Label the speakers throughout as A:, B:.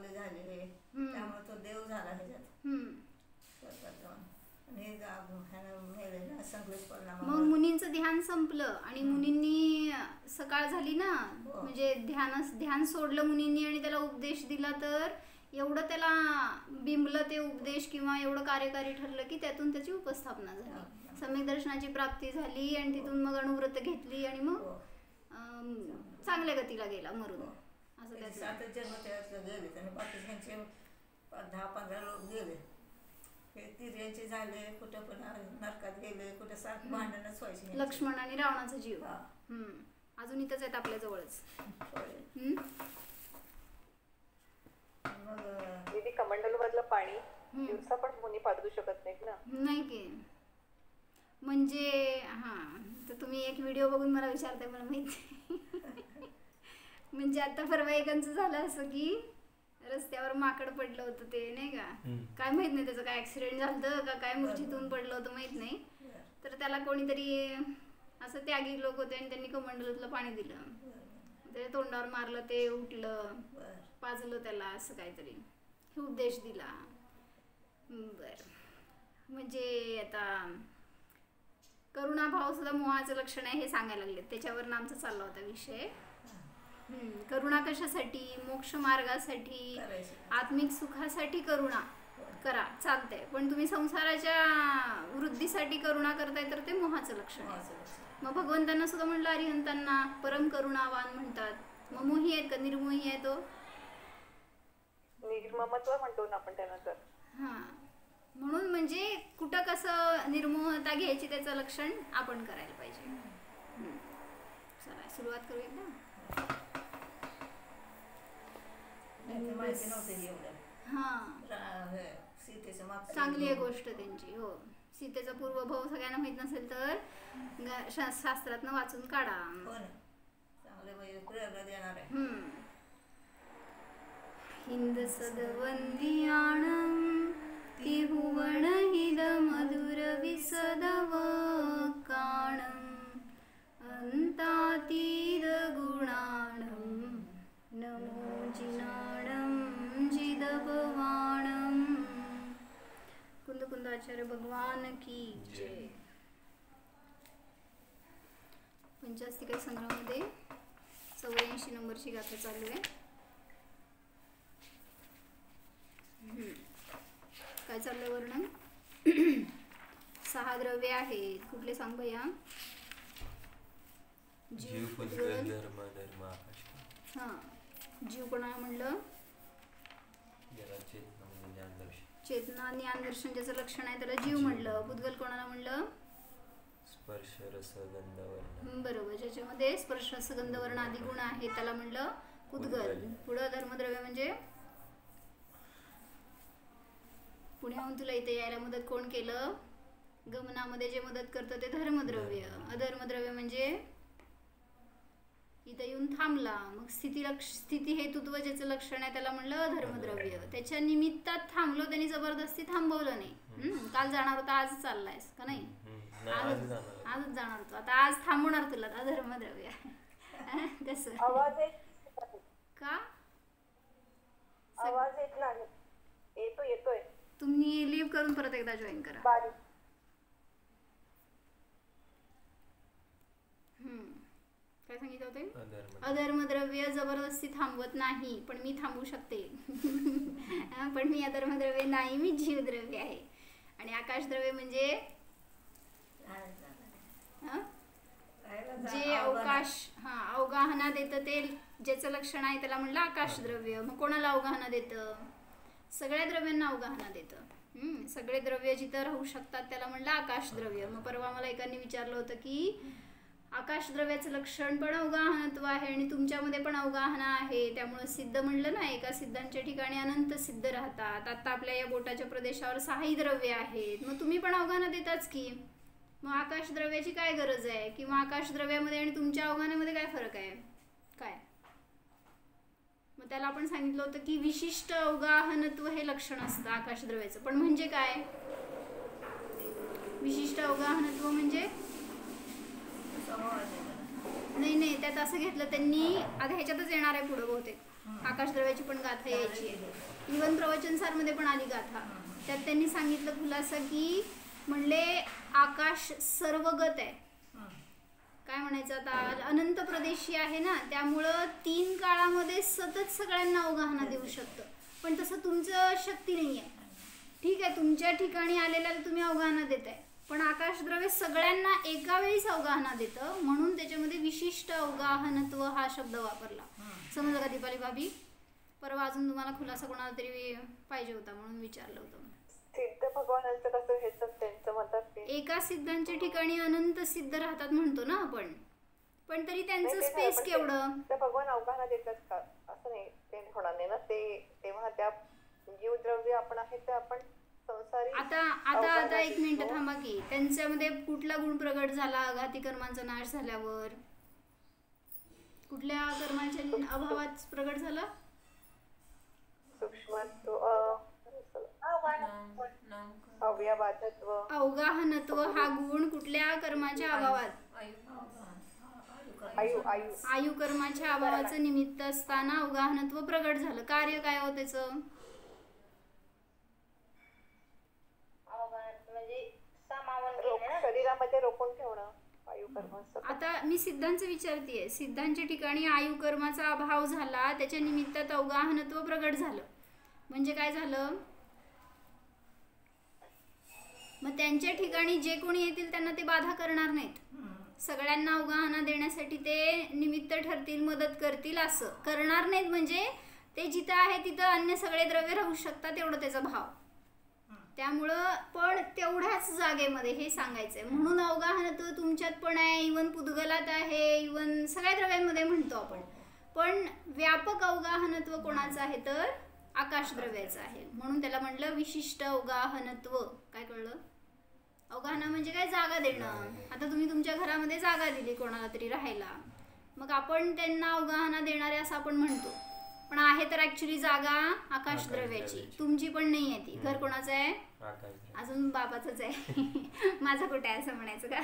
A: चांगले झालेले, त्यामुळे तो देव झाला ह्याच्यात स्वर्गात जाऊन. आणि हे मेलेला सगळेच परिणाम.
B: मग मुनींचं ध्यान संपलं आणि मुनींनी सकाळ झाली ना, म्हणजे ध्यान सोडलं मुनींनी आणि त्याला उपदेश दिला, तर एवढं त्याला बिंबलं ते उपदेश किंवा एवढं कार्यकारी ठरलं की त्यातून त्याची उपस्थापना झाली, सम्यक दर्शनाची प्राप्ती झाली आणि तिथून मग अणुव्रत घेतली आणि मग चांगल्या गतीला गेला मरून. असं त्याचं
A: 7 जन्म त्यातले गेले. त्याने बाकीच्यांचे 10-15 लोक गेले. हे तिऱ्यांचे झाले, कुठं पण नरकात गेले, कुठं सारखं भांडणच व्हायचे.
B: लक्ष्मण आणि रावणाचा जीव अजून इथंच आहेत आपल्या जवळच.
C: मग कमंडलू मधलं पाणी दिवसा पण मुनी पाजू शकत नाहीत ना?
B: नाही की, म्हणजे तर तुम्ही एक व्हिडिओ बघून मला विचारताय, मला माहिती. म्हणजे आता परवा एकांचं झालं असं की रस्त्यावर माकड पडलं होतं, ते नाही का, काय माहित नाही त्याचं काय ऍक्सिडेंट झालं का काय, मूर्छेतून पडलं होतं माहित नाही. तर त्याला कोणीतरी असं त्यागी लोक होते आणि त्यांनी कमंडलूतलं पाणी दिलं, त्याच्या तोंडावर मारलं, ते उठलं, पाजलं त्याला, असं काहीतरी उपदेश दिला. बर, म्हणजे आता करुणाभाव सुद्धा मोहाचं लक्षण आहे हे सांगायला लागले, त्याच्यावर आमचा चालला होता विषय. करुणा कशासाठी? मोक्ष मार्गासाठी, आत्मिक सुखासाठी करुणा करा, चालतंय, पण तुम्ही संसाराच्या वृद्धीसाठी करुणा करताय तर ते मोहाचं लक्षण आहे. मग भगवंतांना सुद्धा म्हणलं, अरिहंतांना परम करुणावान म्हणतात. मग मोही आहेत का निर्मोही आहे? तो
C: निर्ममत्व म्हणतो ना आपण त्यानंतर.
B: म्हणून म्हणजे कुठं कसं निर्मोहता घ्यायची त्याचं लक्षण आपण करायला पाहिजे. चला सुरुवात करू एकदा. चांगली आहे गोष्ट त्यांची. हो, सीतेचा पूर्वभाव सगळ्यांना माहित नसेल तर शास्त्रातनं वाचून काढा. हिंद सदवंदियाणं त्रिभुवन हिद मधुर विसदव काणं अंतातीद गुणाणं नमो जिनाणं जिदभवाणं. कुंद कुंदाचार्य भगवान की जय. पंचास्तिका संग्रहामध्ये 84 नंबरची गाथा चालू आहे. काय चाललंय वर्णन? 6 द्रव्य आहेत. कुठले सांग भैया? जीव, पुद्गल, धर्म, जीव कोणाला म्हणलं? चेतना, ज्ञान, दर्शन ज्याचं लक्षण आहे त्याला जीव म्हणलं. पुद्गल कोणाला म्हणलं?
D: स्पर्श, रस, गंध, वर्ण.
B: बरोबर, ज्याच्यामध्ये स्पर्श, रस, गंध, वर्ण आदी गुण आहेत त्याला म्हणलं पुद्गल. पुढं धर्मद्रव्य म्हणजे पुण्याहून तुला इथे यायला मदत कोण केलं? गमनामध्ये जे मदत करतं ते धर्मद्रव्य. अधर्मद्रव्य म्हणजे इथं येऊन थांबला, मग स्थिती हेतुत्व ज्याचं लक्षण आहे त्याला म्हणलं अधर्मद्रव्य. त्याच्या निमित्तात थांबलो, त्यांनी जबरदस्ती थांबवलं नाही. काल जाणार होता, आज चाललायस का नाही? आजच जाणार होतो, आता आज थांबवणार तुला, अधर्मद्रव्य. कसं का?
C: आवाज येत नाही. येतोय.
B: तुम्ही लीव करून परत एकदा जॉईन करा. काय सांगितलं होते? अधर्मद्रव्य जबरदस्ती थांबवत नाही, पण मी थांबवू शकते. पण मी अधर्मद्रव्य नाही, मी जीवद्रव्य आहे. आणि आकाशद्रव्य म्हणजे जे अवकाश अवगाहना देतं, ते ज्याचं लक्षण आहे त्याला म्हणलं आकाशद्रव्य. मग कोणाला अवगाहना देतं? सगळ्या द्रव्यांना अवगाहना देतं. सगळे द्रव्य जिथं राहू शकतात त्याला म्हणलं आकाशद्रव्य. मग परवा मला एकाने विचारलं होतं की आकाशद्रव्याचं लक्षण पण अवगाहनत्व आहे आणि तुमच्यामध्ये पण अवगाहना आहे, त्यामुळे सिद्ध म्हणलं ना, एका सिद्धांच्या ठिकाणी अनंत सिद्ध राहतात. आता आपल्या या बोटाच्या प्रदेशावर 6 द्रव्य आहेत, मग तुम्ही पण अवगाहना देताच की. मग आकाशद्रव्याची काय गरज आहे? किंवा आकाशद्रव्यामध्ये आणि तुमच्या अवगाहनेमध्ये काय फरक आहे? काय? मग त्याला आपण सांगितलं होतं की विशिष्ट अवगाहनत्व हे लक्षण असतं आकाशद्रव्याचं. पण म्हणजे काय? विशिष्ट अवगाहनत्व म्हणजे नाही, त्यात असं घेतलं त्यांनी. आता ह्याच्यातच येणार आहे पुढं बहुतेक. आकाशद्रव्याची पण गाथा यायची आहे. इवन प्रवचनसारमध्ये पण आली गाथा. त्यात त्यांनी सांगितलं खुलासा की म्हणले आकाश सर्वगत आहे. काय म्हणायचं आता, अनंत प्रदेशी आहे ना, त्यामुळं 3 काळामध्ये सतत सगळ्यांना अवगाहना देऊ शकतं. पण तसं तुमचं शक्ती नाही आहे. ठीक आहे, तुमच्या ठिकाणी आलेल्याला तुम्ही अवगाहना देताय, पण आकाशद्रव्य सगळ्यांना एका वेळीच अवगाहना देतं. म्हणून त्याच्यामध्ये विशिष्ट अवगाहनत्व हा शब्द वापरला. समजलं का दीपाली भाभी? परवा अजून तुम्हाला खुलासा कोणाला तरी पाहिजे होता म्हणून विचारलं होतं.
C: सिद्ध भगवानांचं कसं हे त्यांचं म्हणतात ते
B: एका सिद्धांच्या ठिकाणी अनंत सिद्ध राहतात म्हणतो ना आपण, पण तरी त्यांचं स्पेस केवढं.
C: त्या भगवान अवगाहना देतात का असं नाही, ते होणार नाही ना. ते तेव्हा त्या जीवद्रव्य आपण आहे ते आपण संसारी.
B: आता 1 मिनिट थांबा की, त्यांच्यामध्ये कुठला गुण प्रगट झाला आघाती कर्मांचा नाश झाल्यावर? कुठल्या कर्माच्या अभावात प्रगट झाला?
C: सूक्ष्मत्व, अव्ययबाधत्व,
B: अवगाहनत्व हा गुण कुठल्या कर्माच्या अभावात? आयु कर्माच्या अभावाचं निमित्त असताना अवगाहनत्व प्रगट झालं. कार्य काय हो त्याचं?
C: शरीरामध्ये रोखून ठेवणं आयु कर्म.
B: आता मी सिद्धांचं विचारतेय, सिद्धांच्या ठिकाणी आयु कर्माचा अभाव झाला, त्याच्या निमित्तात अवगाहनत्व प्रगट झालं. म्हणजे काय झालं? मग त्यांच्या ठिकाणी जे कोणी येतील त्यांना ते बाधा करणार नाहीत. सगळ्यांना अवगाहना देण्यासाठी ते निमित्त ठरतील, मदत करतील. असं करणार नाहीत म्हणजे ते जिथं आहे तिथं अन्य सगळे द्रव्य राहू शकतात, एवढं त्याचा भाव. त्यामुळं पण तेवढ्याच जागेमध्ये हे सांगायचंय. म्हणून अवगाहनत्व तुमच्यात पण आहे, इवन पुद्गलात आहे, इवन सगळ्या द्रव्यांमध्ये म्हणतो आपण. पण व्यापक अवगाहनत्व कोणाचं आहे तर आकाशद्रव्याचं आहे. म्हणून त्याला म्हटलं विशिष्ट अवगाहनत्व. काय कळलं? अवगाहना म्हणजे काय? जागा देणं. आता तुम्ही तुमच्या घरामध्ये जागा दिली कोणाला तरी राहायला, मग आपण त्यांना अवगाहना देणारे असं आपण म्हणतो, पण आहे तर ऍक्च्युली जागा आकाशद्रव्याची. तुमची पण नाही आहे ती. घर कोणाचं आहे? अजून बाबाचंच आहे. माझा कुठे आहे असं म्हणायचं का?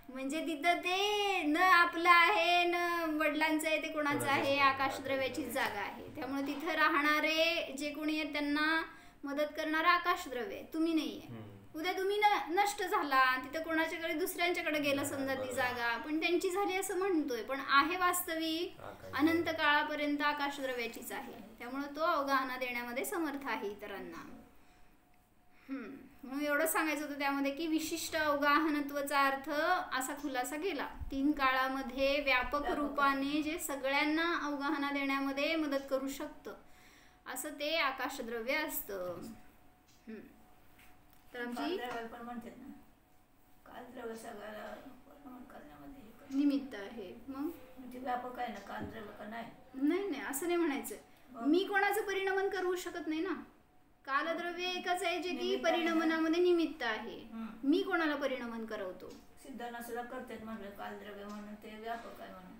B: म्हणजे तिथं ते न आपलं आहे न वडिलांचं आहे, ते कोणाचं आहे? आकाशद्रव्याचीच जागा आहे. त्यामुळे तिथं राहणारे जे कोणी आहेत त्यांना मदत करणारा आकाशद्रव्य, तुम्ही नाही आहे. उद्या तुम्ही नष्ट झाला, तिथं कोणाच्याकडे दुसऱ्यांच्याकडे गेलं समजा ती जागा, पण त्यांची झाली असं म्हणतोय, पण आहे वास्तविक अनंत काळापर्यंत आकाशद्रव्याचीच आहे. त्यामुळे तो अवगाहना देण्यामध्ये समर्थ आहे इतरांना. म्हणून एवढं सांगायचं होतं त्यामध्ये की विशिष्ट अवगाहनत्वाचा अर्थ असा खुलासा केला. 3 काळामध्ये व्यापक रूपाने जे सगळ्यांना अवगाहना देण्यामध्ये मदत करू शकतं असं ते आकाशद्रव्य असतं. तर आमची
A: पण म्हणतात ना, कालद्रव्य सगळ्याला करण्यामध्ये
B: निमित्त आहे. मग
A: म्हणजे व्यापक आहे ना कालद्रव्य का?
B: नाही असं नाही म्हणायचं. मी कोणाचं परिणमन करू शकत नाही ना. कालद्रव्य एकच आहे जे की परिणमनामध्ये निमित्त आहे. मी कोणाला परिणमन करवतो?
A: सिद्धांना सुद्धा करतात म्हणलं कालद्रव्य म्हणून ते व्यापक आहे म्हणून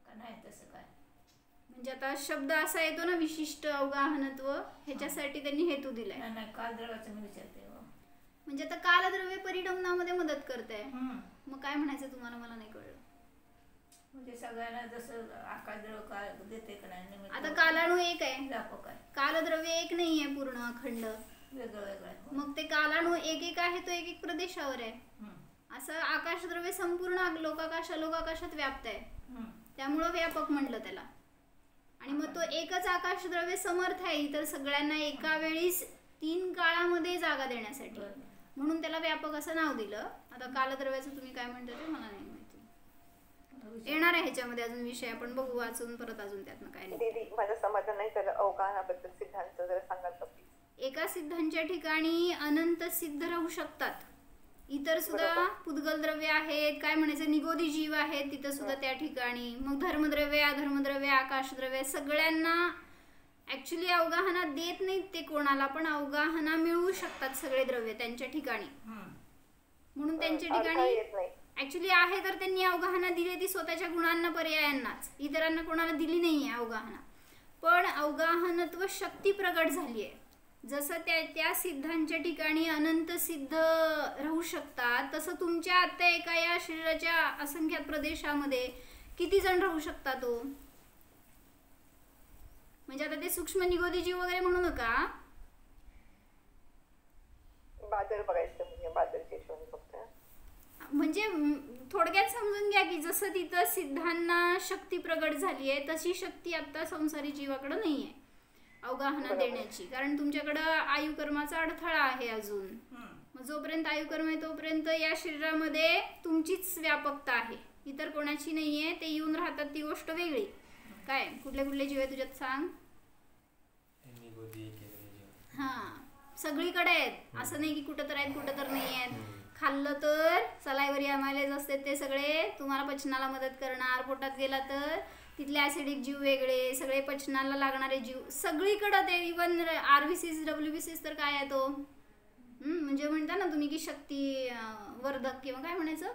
A: का? नाही तसं काय.
B: म्हणजे आता शब्द असा येतो ना विशिष्ट अवगाहनत्व, ह्याच्यासाठी त्यांनी हेतू दिलाय.
A: नाही कालद्रव्याचं मी विचारते.
B: म्हणजे आता कालद्रव्य परिणमनामध्ये मदत करताय, मग काय म्हणायचं तुम्हाला? मला नाही कळलं.
A: म्हणजे सगळ्यांना जसं आकाशद्रव्य काल देते का नाही?
B: आता कालाणू एक आहे,
A: व्यापक आहे.
B: कालद्रव्य एक नाही आहे पूर्ण अखंड,
A: वेगळं वेगळं आहे.
B: मग ते कालाणू एक आहे, तो एक प्रदेशावर आहे. असं आकाशद्रव्य संपूर्ण लोकाकाशात व्याप्त आहे. त्यामुळं व्यापक म्हणलं त्याला. आणि मग तो एकच आकाशद्रव्य समर्थ आहे इतर सगळ्यांना एका वेळीस 3 काळामध्ये जागा देण्यासाठी, म्हणून त्याला व्यापक असं नाव दिलं. आता कालद्रव्याचं तुम्ही काय म्हणता ते मला नाही माहिती. येणार आहे ह्याच्यामध्ये अजून विषय, आपण बघू वाचून परत अजून त्यातनं काय नाही.
C: दीदी माझं समाधान नाही झालं अवगाहनाबद्दल. सिद्धांत जरा सांगाल का प्लीज?
B: एका सिद्धांच्या ठिकाणी अनंत सिद्ध राहू शकतात. इतर सुद्धा पुद्गल द्रव्य आहेत, काय म्हणायचं निगोदी जीव आहेत तिथं सुद्धा त्या ठिकाणी. मग धर्मद्रव्य, अधर्मद्रव्य, आकाशद्रव्य सगळ्यांना ऍक्च्युली अवगाहना देत नाहीत ते कोणाला, पण अवगाहना मिळवू शकतात सगळे द्रव्य त्यांच्या ठिकाणी. म्हणून त्यांच्या ठिकाणी ऍक्च्युली आहे तर त्यांनी अवगाहना दिली ती स्वतःच्या गुणांना पर्यायांनाच, इतरांना कोणाला दिली नाहीये अवगाहना. पण अवगाहनत्व शक्ती प्रगट झाली आहे. जसं त्या सिद्धांच्या ठिकाणी अनंत सिद्ध राहू शकतात, तसं तुमच्या आता एका या शरीराच्या असंख्यात प्रदेशामध्ये किती जण राहू शकतात? म्हणजे आता ते सूक्ष्म निगोदी जीव वगैरे म्हणू नका,
C: बादल बघायचं म्हणजे बादलची हिशोबाने फक्त.
B: म्हणजे थोडक्यात समजून घ्या की जसं तिथं सिद्धांना शक्ती प्रगट झाली आहे तशी शक्ती आता संसारी जीवाकडे नाही आहे अवगाहना देण्याची, कारण तुमच्याकडं आयुकर्माचा अडथळा आहे अजून. मग जोपर्यंत आयुकर्म आहे तोपर्यंत या शरीरामध्ये तुमचीच व्यापकता आहे, इतर कोणाची नाही आहे. ते येऊन राहतात ती गोष्ट वेगळी. काय कुठले कुठले जीव आहे तुझ्यात सांग? हां, सगळीकडे आहेत, असं नाही की कुठं तर आहेत कुठं तर नाही आहेत. खाल्लं तर सलायवरी अमायलेज असते ते सगळे तुम्हाला पचनाला मदत करणार, पोटात गेला तर तिथले ॲसिडिक जीव वेगळे, सगळे पचनाला लागणारे जीव सगळीकडं ते. इवन RBCs WBCs तर काय आहे तो, म्हणजे म्हणता ना तुम्ही की शक्ती वर्धक किंवा काय म्हणायचं,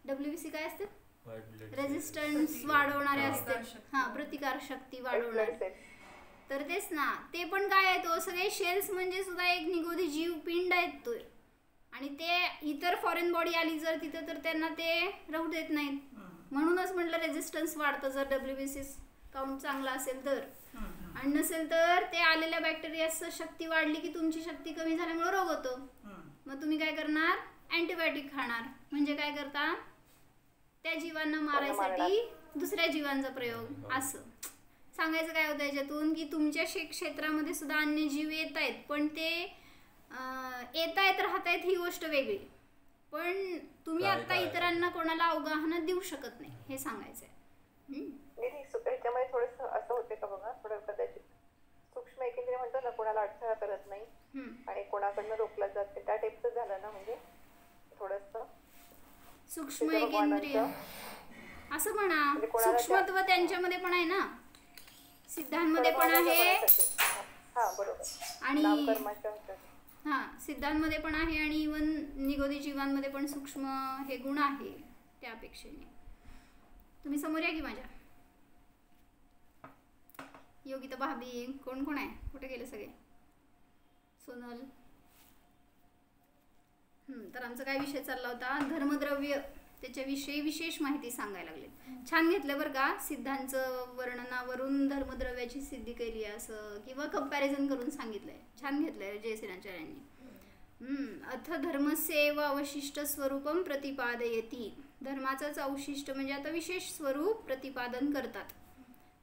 B: WBC काय असते, रेजिस्टन्स वाढवणारे असते, हां प्रतिकार शक्ती वाढवणारे. तर तेच ना, ते पण काय आहे तो सगळे शेल्स म्हणजे सुद्धा एक निगोदी जीव पिंड आहेत तो. आणि ते इतर फॉरेन बॉडी आली जर तिथं तर त्यांना ते राहू देत नाहीत. म्हणूनच म्हटलं रेजिस्टन्स वाढतं जर WBC काउंट चांगला असेल तर. आणि नसेल तर ते आलेल्या बॅक्टेरियाचं शक्ती वाढली की तुमची शक्ती कमी झाल्यामुळे रोग होतो. मग तुम्ही काय करणार, अँटीबायोटिक खाणार. म्हणजे काय करता, त्या जीवांना मारायसाठी दुसऱ्या जीवांचा प्रयोग. असं सांगायचं काय होतं याच्यातून की तुमच्या क्षेत्रामध्ये सुद्धा अन्य जीव येत आहेत, पण ते येत आहेत राहत आहेत ही गोष्ट वेगळी, पण तुम्ही आता इतरांना कोणाला अवगाहना देऊ शकत नाही हे सांगायचं आहे.
C: ह्याच्यामध्ये थोडस असं होते का बघा, थोडं कदाचित सूक्ष्म एकेंद्रिय म्हणतो ना कोणाला अडथळा करत नाही आणि कोणाकडनं रोखला जाते त्या टाईपचं झालं ना, म्हणजे थोडस
B: सूक्ष्म एकेंद्रिय असं म्हणा. सूक्ष्मत्व त्यांच्यामध्ये पण आहे ना, सिद्धांमध्ये पण आहे आणि हां सिद्धांमध्ये पण आहे आणि इवन निगोदी जीवांमध्ये पण सूक्ष्म हे गुण आहे त्यापेक्षेने. तुम्ही समोर या की माझ्या. योगिता भाभी कोण कोण आहे, कुठे गेले सगळे, सोनल. तर आमचा काय विषय चालला होता, धर्मद्रव्य, त्याच्याविषयी विशेष माहिती सांगायला लागले. छान घेतलं बरं का, सिद्धांचं वर्णनावरून धर्मद्रव्याची सिद्धी केली असं किंवा कंपॅरिझन करून सांगितलंय, छान घेतलंय जयसेनाचार्यांनी. अथ धर्मस्यैव अवशिष्ट स्वरूपम प्रतिपादयती, धर्माचंच अवशिष्ट म्हणजे आता विशेष स्वरूप प्रतिपादन करतात.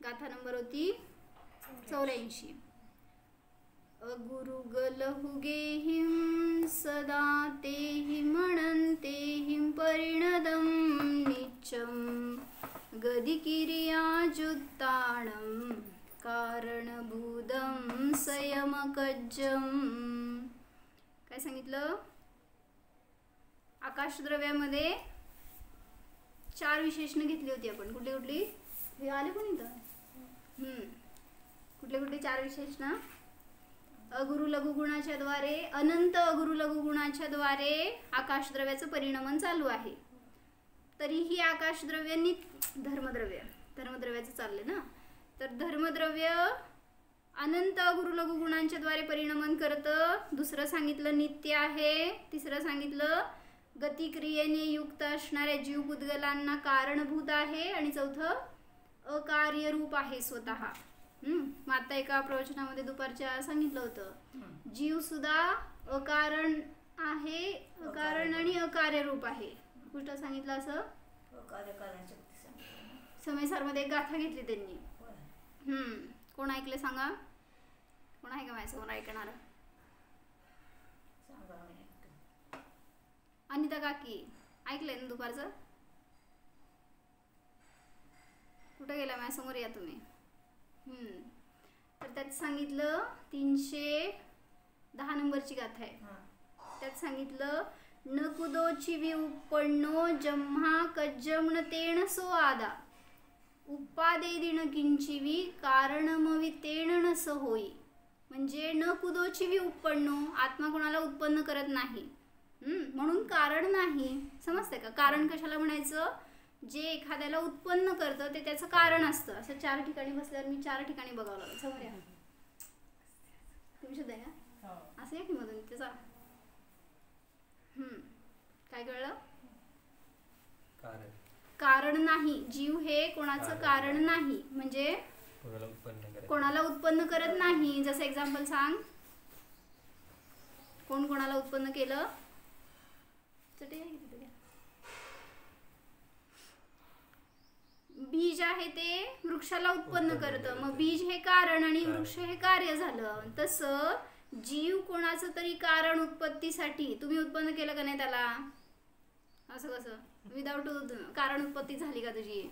B: गाथा नंबर होती 84. अगुरुगलहुगेहिं सदा तेहि म्हणन्तेहिं परिणदं नित्यं गदिकिरियाजुत्ताणं कारणभूतं संयमकज्जं. काय सांगितलं, आकाशद्रव्यामध्ये 4 विशेषणं घेतली होती आपण. कुठली कुठली हे आले पण इथं, कुठले कुठले 4 विशेषणं, अगुरु लघुगुणाच्या द्वारे, अनंत अगुरु लघुगुणाच्या द्वारे आकाशद्रव्याचं परिणमन चालू आहे. तरीही आकाशद्रव्य धर्मद्रव्याचं चाललंय ना, तर धर्मद्रव्य अनंत अगुरु लघुगुणांच्या द्वारे परिणमन करतं. दुसरं सांगितलं नित्य आहे. तिसरं सांगितलं गतिक्रियेने युक्त असणाऱ्या जीव बुद्गलांना कारणभूत आहे. आणि चौथं अकार्यरूप आहे स्वतः. मग आता एका प्रवचनामध्ये दुपारच्या सांगितलं होतं जीव सुद्धा अकारण आहे, अकारण आणि अकार्यरूप आहे. कुठं सांगितलं असं, समयसारमध्ये एक गाथा घेतली त्यांनी. कोण ऐकले सांगा, कोण आहे का माझ्यासमोर ऐकणार? अनिता काकी ऐकलंय ना दुपारचं? कुठं गेला माझ्यासमोर, या तुम्ही. तर त्यात सांगितलं 310 नंबरची गाथा आहे. त्यात सांगितलं न कुदोची विउपण्णो जम्हा कज्जमण तेण सो आदा उपादेदिन किंचिवी कारणमवि तेण नस होई. म्हणजे न कुदोची विउपण्णो, आत्मा कोणाला उत्पन्न करत नाही म्हणून कारण नाही. समजतंय का, कारण कशाला म्हणायचं, जे एखाद्याला उत्पन्न करतं ते त्याचं कारण असतं. असं 4 ठिकाणी बसल्यावर मी 4 ठिकाणी बघावं लागलं. समोर या तुम्ही सुद्धा या, असं या की मधून त्याचा काय कळलं, कारण नाही. जीव हे कोणाचं कारण नाही. म्हणजे
D: कोणाला उत्पन्न करत
B: कोणाला उत्पन्न करत नाही. जसं एक्झाम्पल सांग, कोण कोणाला उत्पन्न केलं. बीज आहे ते वृक्षाला उत्पन्न करतं. मग बीज हे कारण आणि वृक्ष हे कार्य झालं. तसं जीव कोणाचं तरी कारण उत्पत्तीसाठी तुम्ही उत्पन्न केलं का नाही त्याला. असं कसं विदाउट कारण उत्पत्ती झाली का तुझी.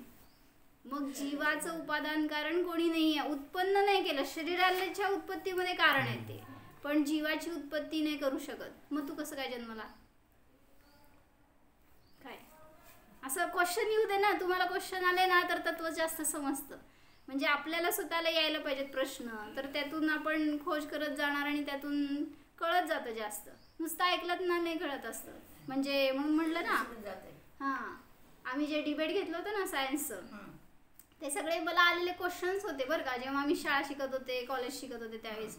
B: मग जीवाचं उपादान कारण कोणी नाही आहे, उत्पन्न नाही केलं. शरीराच्या उत्पत्तीमध्ये कारण आहे ते, पण जीवाची उत्पत्ती नाही करू शकत. मग तू कसं काय जन्मला. काय असं क्वेश्चन येऊ दे ना. तुम्हाला क्वेश्चन आले ना तर तत्व जास्त समजतं. म्हणजे आपल्याला स्वतःला यायला पाहिजेत प्रश्न, तर त्यातून आपण खोज करत जाणार आणि त्यातून कळत जातं जास्त. नुसतं ऐकलत ना नाही कळत असतं. म्हणजे म्हणून म्हणलं ना, हां आम्ही जे डिबेट घेतलं होतं ना सायन्सचं, ते सगळे मला आलेले क्वेश्चन्स होते बरं का. जेव्हा आम्ही शाळा शिकत होते, कॉलेज शिकत होते, त्यावेळेस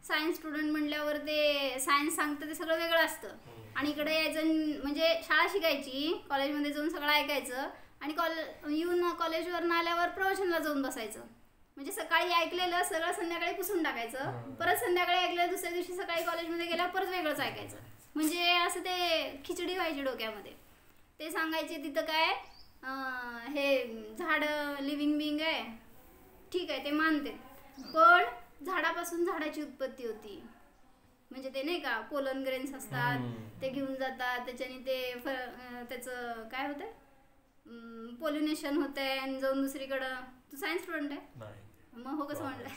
B: सायन्स स्टुडंट म्हणल्यावर ते सायन्स सांगतं ते सगळं वेगळं असतं. आणि इकडे यायचं म्हणजे शाळा शिकायची, कॉलेजमध्ये जाऊन सगळं ऐकायचं आणि येऊन कॉलेजवरून आल्यावर प्रवचनला जाऊन बसायचं. म्हणजे सकाळी ऐकलेलं सगळं संध्याकाळी पुसून टाकायचं, परत संध्याकाळी ऐकलेलं दुसऱ्या दिवशी सकाळी कॉलेजमध्ये गेल्यावर परत वेगळंच ऐकायचं. म्हणजे असं ते खिचडी व्हायची डोक्यामध्ये. ते सांगायचे तिथं काय हे झाड लिव्हिंग बिंग आहे, ठीक आहे ते मानते, पण झाडापासून झाडाची उत्पत्ती होती. म्हणजे ते नाही का पोलन ग्रेन्स असतात ते घेऊन जातात, त्याच्याने ते त्याचं काय होतं पॉलिनेशन होतंय आणि जाऊन दुसरीकडं. तू सायन्स स्टुडंट आहे मग हो कसं म्हणलंय.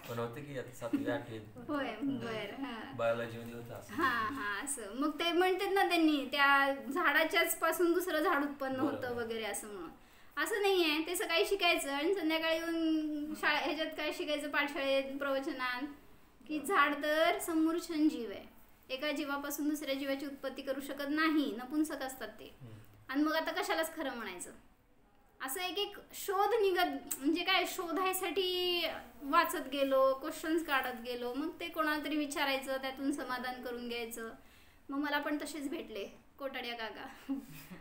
D: पण होतं की आता 7वी 8वी
B: होय बरं. हां
D: बायोलॉजी मध्ये होतं.
B: हां हां असं मग ते म्हणतात ना त्यांनी त्या झाडाच्याच पासून दुसरं झाड उत्पन्न होतं वगैरे असं. म्हणून असं नाही आहे. ते सकाळी शिकायचं आणि संध्याकाळी येऊन ह्याच्यात काय शिकायचं पाठशाळेत प्रवचनात, की झाड तर समूर्छन जीव आहे, एका जीवापासून दुसऱ्या जीवाची उत्पत्ती करू शकत नाही, नपुंसक असतात ते. आणि मग आता कशालाच खरं म्हणायचं. असं एक एक शोध निघत, म्हणजे काय शोधायसाठी वाचत गेलो, क्वेश्चन्स काढत गेलो, मग ते कोणाला तरी विचारायचं, त्यातून समाधान करून घ्यायचं. मग मला पण तसेच भेटले कोटाड्या काका,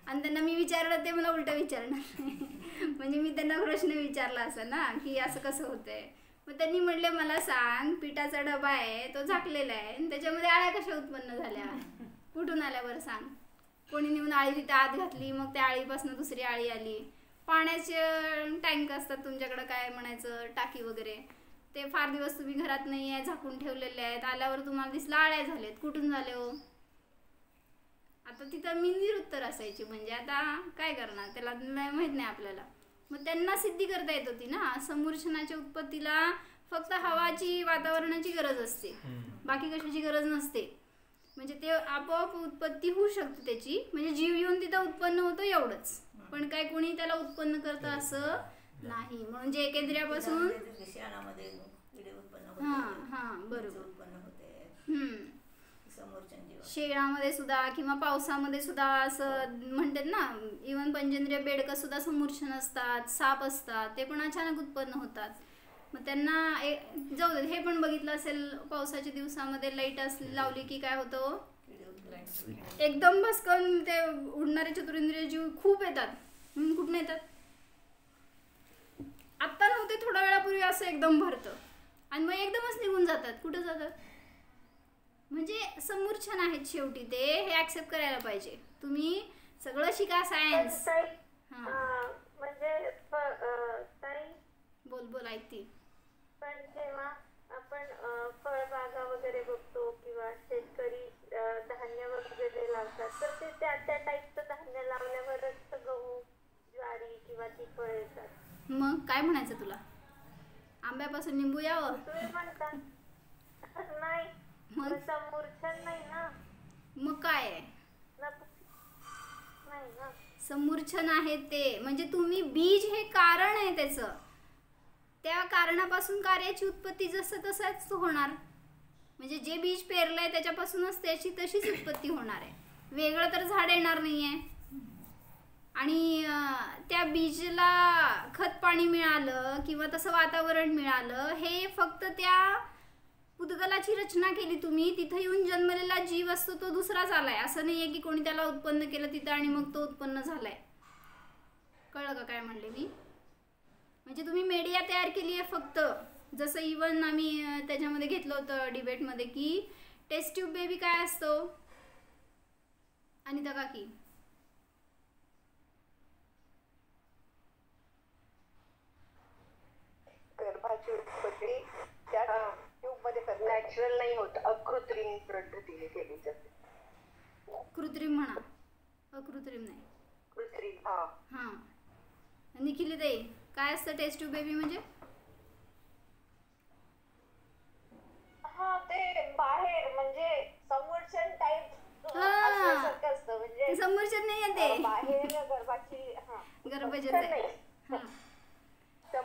B: आणि त्यांना मी विचारलं ते मला उलटं विचारणार. म्हणजे मी त्यांना प्रश्न विचारला असं ना की असं कसं होतंय. मग त्यांनी म्हटले मला सांग, पिठाचा डबा आहे तो झाकलेला आहे आणि त्याच्यामध्ये आळ्या कशा उत्पन्न झाल्या, कुठून आल्या बरं सांग. कोणी नेऊन आळी तिथे आत घातली, मग त्या आळीपासून दुसरी आळी आली. पाण्याचे टँक असतात तुमच्याकडं, काय म्हणायचं टाकी वगैरे, ते फार दिवस तुम्ही घरात नाही आहे, झाकून ठेवलेले आहेत, आल्यावर तुम्हाला दिसलं आळ्या झालेत, कुठून झाले हो. आता तिथं मी निरुत्तर असायची. म्हणजे आता काय करणार, त्याला माहीत नाही आपल्याला. मग त्यांना सिद्धी करता येत होती ना. समूर्छनाच्या उत्पत्तीला फक्त हवाची वातावरणाची गरज असते, बाकी कशाची गरज नसते. म्हणजे ते आपोआप उत्पत्ती होऊ शकते त्याची, म्हणजे जीव येऊन तिथं उत्पन्न होतं एवढंच. पण काय कोणी त्याला उत्पन्न करतं असं नाही. म्हणून जे एकेंद्रियापासून हां हां बरोबर शेणामध्ये सुद्धा किंवा पावसामध्ये सुद्धा असं म्हणतात ना. इव्हन पंचेंद्रिय बेडकं सुद्धा समूर्छन असतात, साप असतात, ते पण अचानक उत्पन्न होतात. मग त्यांना जाऊ दे. हे पण बघितलं असेल पावसाच्या दिवसामध्ये लाईट लावली की काय होतं, एकदम भस्कन ते उडणारे चतुरेंद्रिय जीव खूप येतात. कुठून येतात, आत्ता नव्हते थोड्या वेळापूर्वी असं एकदम भरतं आणि मग एकदमच निघून जातात. कुठं जातात, म्हणजे समूर्छन आहेत शेवटी ते. हे ऍक्सेप्ट करायला पाहिजे. तुम्ही सगळं शिका सायन्स.
C: म्हणजे
B: बोल बोल ऐकते.
C: पण जेव्हा आपण फळबागा वगैरे बघतो किंवा शेतकरी धान्य वगैरे लावतात, तर ते त्या त्या टाईपचं धान्य लावल्यावरच गहू ज्वारी किंवा ती फळ येतात.
B: मग काय म्हणायचं तुला, आंब्यापासून लिंबू यावं
C: तुम्ही म्हणता नाही, मग समूर्छन नाही ना.
B: मग काय आहे,
C: नाही ना
B: समूर्छन आहे ते. म्हणजे तुम्ही बीज हे कारण आहे त्याचं, त्या कारणापासून कार्याची उत्पत्ती जसं तसंच होणार. म्हणजे जे बीज पेरलंय त्याच्यापासूनच त्याची तशीच उत्पत्ती होणार आहे. वेगळं तर झाड येणार नाही आहे. आणि त्या बीजला खत पाणी मिळालं किंवा तसं वातावरण मिळालं, हे फक्त त्या उद्गलाची रचना केली तुम्ही, तिथं येऊन जन्मलेला जीव असतो तो दुसराच आलाय. असं नाही आहे की कोणी त्याला उत्पन्न केलं तिथं आणि मग तो उत्पन्न झालाय. कळलं का काय म्हणले मी. म्हणजे तुम्ही मीडिया तयार केली आहे फक्त, जसं इवन आम्ही त्याच्यामध्ये घेतलं होतं डिबेटमध्ये की टेस्ट ट्यूब बेबी काय असतो अनिता काकी?
C: गर्भाची उत्पत्ती त्या ट्यूब मध्ये नॅचरल नाही होत, अकृत्रिम पद्धतीने केली जाते.
B: कृत्रिम म्हणा, अकृत्रिम नाही.
C: कृत्रिम.
B: हां. निखिलताई, काय असतं टेस्ट ट्यूब बेबी म्हणजे?
C: हा, ते बाहेर म्हणजे संवर्षण टाइप
B: असतं.
C: म्हणजे
B: संवर्षण नाही आहे ते,
C: बाहेर गर्भाची
B: गर्भजच आहे.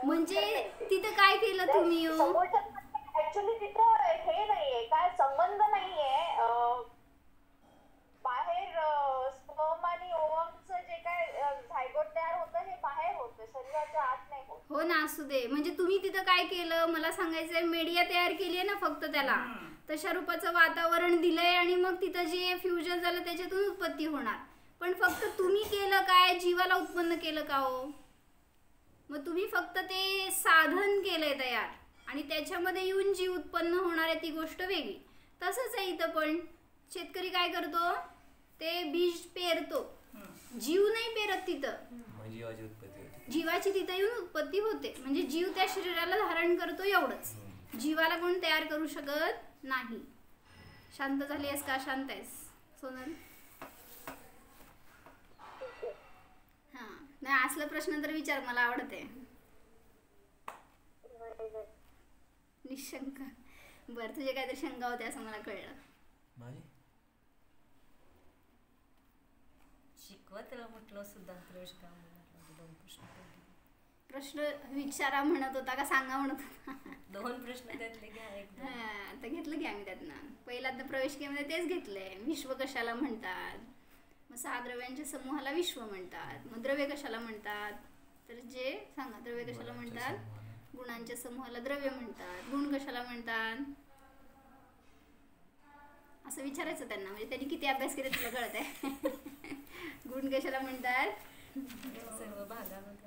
B: म्हणजे तिथं काय केलं तुम्ही?
C: ऍक्च्युली तिथं हे नाहीये, काय संबंध नाहीये. बाहेर स्पर्म आणि ओवमचं जे काय झायगोट तयार होतं हे बाहेर होतं, शरीराच्या आत नाही होत.
B: हो ना, असू दे. म्हणजे तुम्ही तिथं काय केलं मला सांगायचंय, मीडिया तयार केली आहे ना फक्त, त्याला तशा रूपाचं वातावरण दिलंय आणि मग तिथं जे फ्युजन झालं त्याच्यातून उत्पत्ती होणार. पण फक्त तुम्ही केलं काय, जीवाला उत्पन्न केलं का हो? मग तुम्ही फक्त ते साधन केलंय तयार आणि त्याच्यामध्ये येऊन जीव उत्पन्न होणार आहे ती गोष्ट वेगळी. तसंच आहे इथं पण. शेतकरी काय करतो, ते बीज पेरतो, जीव नाही पेरत तिथं, जीवाची तिथं येऊन उत्पत्ती होते. म्हणजे जीव त्या शरीराला धारण करतो एवढंच, जीवाला कोण तयार करू शकत नाही. शांत झाली आहेस का? शांत आहेस सोनल? हा, नाही असला प्रश्न तर विचार, मला आवडते. निशंक. बर, तुझे काहीतरी शंका होते असं मला कळलं.
A: शिकवतला म्हटलं सुद्धा प्रवेश का
B: प्रश्न विचारा म्हणत होता का सांगा म्हणत होता?
A: 2 प्रश्न त्यातले घ्या.
B: आता घेतलं की आम्ही त्यातनं. पहिला तर प्रवेशिकेमध्ये तेच घेतलंय. विश्व कशाला म्हणतात? मग 6 द्रव्यांच्या समूहाला विश्व म्हणतात. मग द्रव्य कशाला म्हणतात? तर जे सांगा, द्रव्य कशाला म्हणतात? गुणांच्या समूहाला द्रव्य म्हणतात. गुण कशाला म्हणतात? असं विचारायचं त्यांना, म्हणजे त्यांनी किती अभ्यास केला तुला कळत आहे. गुण कशाला म्हणतात?
A: सर्व भागामध्ये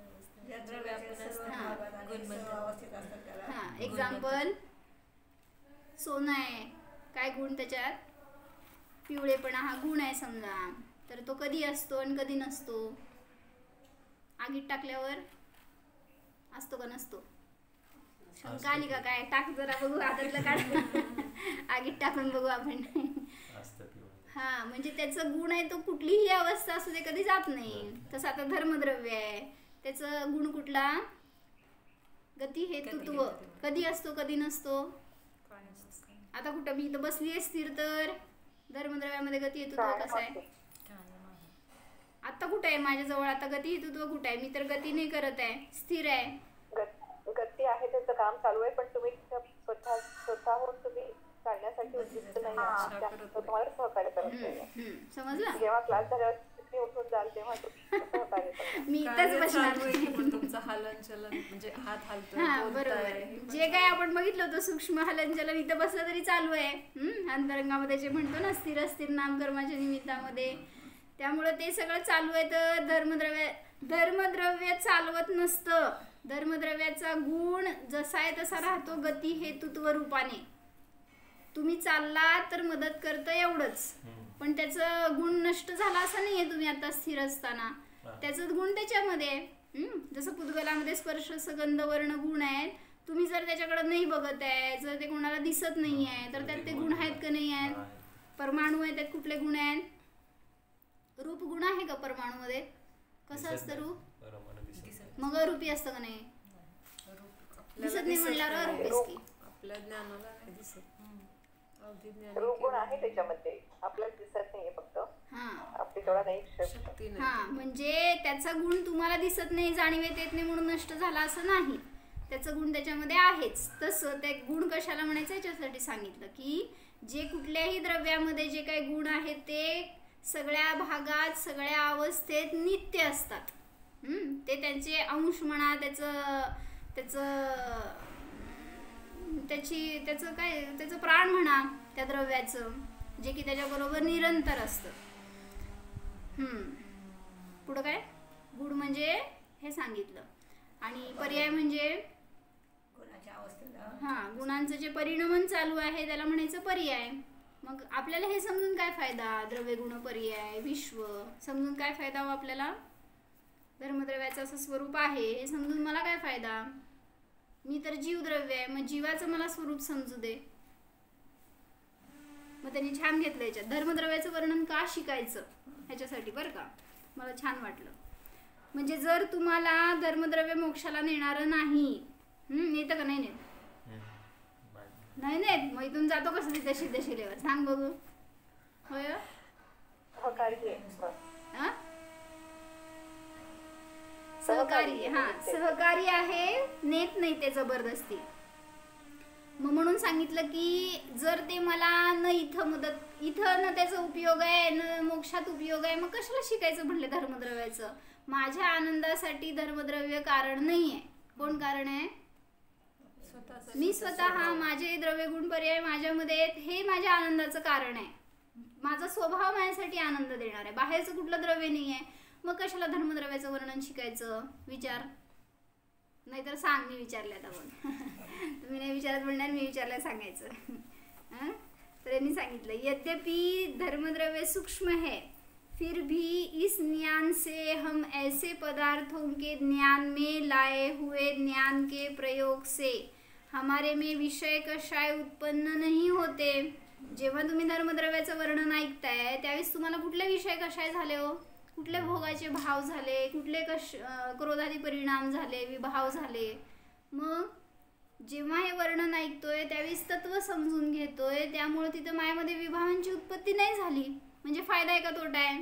B: एक्झाम्पल सोनं आहे, काय गुण त्याच्यात? पिवळेपणा हा गुण आहे समजा, तर तो कधी असतो आणि कधी नसतो? आगीत टाकल्यावर असतो का नसतो? शंका आली का काय? टाक जरा बघू, हातातलं काढ. आगीत टाकून बघू आपण. हा, म्हणजे त्याचं गुण आहे तो कुठलीही अवस्था असू दे कधी जात नाही. तसं आता धर्मद्रव्य आहे, त्याचं गुण कुठला? गती हेतुत्व. कधी असतो कधी नसतो? आता कुठं मी इथं बसली आहे स्थिर, तर धर्मद्रव्यामध्ये गती हेतुत्व कसं आहे? आता कुठं आहे माझ्याजवळ? आता गती हेतुत्व कुठं आहे? मी तर गती नाही करत आहे, स्थिर आहे.
C: गती आहे, त्याचं काम चालू आहे, पण तुम्ही स्वतःहून तुम्ही चालण्यासाठी उद्युक्त नाही, तुम्हाला सहकार्य करत नाही.
B: समजलं?
C: जेव्हा क्लास झाल्यावर उठून जाल तेव्हा
B: मी इथंच बसणार.
A: तुमचं हलनचलन म्हणजे हात हलतोय.
B: हा, बरोबर. जे काय आपण बघितलं होतं सूक्ष्म हलनचलन इथं बसलं तरी चालू आहे. अंतरंगामध्ये जे म्हणतो ना, स्थिर अस्थिर नामकर्माच्या निमित्तामध्ये, त्यामुळं ते सगळं चालू आहे. तर धर्मद्रव्य चालवत नसतं. धर्मद्रव्याचा गुण जसा आहे तसा राहतो, गती हेतुत्व रूपाने. तुम्ही चालला तर मदत करतं एवढंच, पण त्याचं गुण नष्ट झाला असं नाहीये. तुम्ही आता स्थिर असताना त्याचं गुण त्याच्यामध्ये, जसं पुद्गलामध्ये स्पर्श गंध वर्ण गुण आहेत. तुम्ही जर त्याच्याकडे नाही बघत आहे, जर ते कोणाला दिसत नाही आहे, तर त्यात ते गुण आहेत का नाही आहेत? परमाणू आहे, त्यात कुठले गुण आहेत? रूप गुण आहे का परमाणूमध्ये? कसं असतं रूप? मग अरूपी असतं का नाही? दिसत नाही म्हणल्यावर अरूपीच की.
A: आपल्या ज्ञानाला नाही दिसत.
C: रूप गुण आहे त्याच्यामध्ये, आपल्याला दिसत नाहीये, फक्त आपली तेवढा नाही शक्ती.
B: हा, म्हणजे त्याचा गुण तुम्हाला दिसत नाही, जाणीवेत येत नाही म्हणून नष्ट झाला असं नाही. त्याचं गुण त्याच्यामध्ये आहेच. तसं ते गुण कशाला म्हणायचं याच्यासाठी सांगितलं की जे कुठल्याही द्रव्यामध्ये जे काही गुण आहेत ते सगळ्या भागात सगळ्या अवस्थेत नित्य असतात. ते त्यांचे अंश म्हणा, त्याचं प्राण म्हणा त्या द्रव्याचं, जे की त्याच्याबरोबर निरंतर असतं. पुढं काय? गुण म्हणजे हे सांगितलं. आणि पर्याय म्हणजे
A: गुणाच्या अवस्थेला
B: हा, गुणांचं जे परिणमन चालू आहे त्याला म्हणायचं पर्याय. मग आपल्याला हे समजून काय फायदा, द्रव्य गुण पर्याय विश्व समजून काय फायदा हो आपल्याला? धर्मद्रव्याचं असं स्वरूप आहे हे समजून मला काय फायदा? मी तर जीवद्रव्य आहे, मग जीवाचं मला स्वरूप समजू दे. मग त्यांनी छान घेतलं याच्यात धर्मद्रव्याचं वर्णन का शिकायचं ह्याच्यासाठी बरं का, मला छान वाटलं. म्हणजे जर तुम्हाला धर्मद्रव्य मोक्षाला नेणारं नाही, नेतं का नाही नेत? नाही नेत, मग इथून जातो कसं तिथे सिद्धशिलेवर सांग बघू. होय सहकारी, हा सहकारी आहे, नेत नाही ते जबरदस्ती. मग म्हणून सांगितलं की जर ते मला न इथं मदत, इथं न त्याचा उपयोग आहे न मोक्षात उपयोग आहे, मग कशाला शिकायचं म्हणले धर्मद्रव्याचं? माझ्या आनंदासाठी धर्मद्रव्य कारण नाही आहे. कोण कारण आहे? मी स्वतः. माझे द्रव्यगुण पर्याय माझ्यामध्ये आहेत, हे माझ्या आनंदाचं कारण आहे. माझा स्वभाव माझ्यासाठी आनंद देणार आहे, बाहेरचं कुठलं द्रव्य नाही आहे. मग कशाला धर्मद्रव्याचं वर्णन शिकायचं? विचार. नाहीतर सांग, मी विचारले आता बोल. तुम्ही नाही विचारत म्हणणार, मी विचारलं सांगायचं. तर यांनी सांगितलं यद्यपि धर्मद्रव्य सूक्ष्म है, फिर भी इस ज्ञान से हम ऐसे पदार्थों के ज्ञान में लाए हुए ज्ञान के प्रयोग से हमारे में विषय कषाय उत्पन्न नहीं होते. जेव्हा तुम्ही धर्मद्रव्याचं वर्णन ऐकताय त्यावेळेस तुम्हाला कुठले विषय कषाय झाले हो? कुठले भोगाचे भाव झाले, कुठले क्रोधादी परिणाम झाले, विभाव झाले. मग जेव्हा हे वर्णन ऐकतोय त्यावेळेस तत्व समजून घेतोय, त्यामुळे तिथं मायामध्ये विभावांची उत्पत्ती नाही झाली. म्हणजे फायदा आहे का तोटा आहे?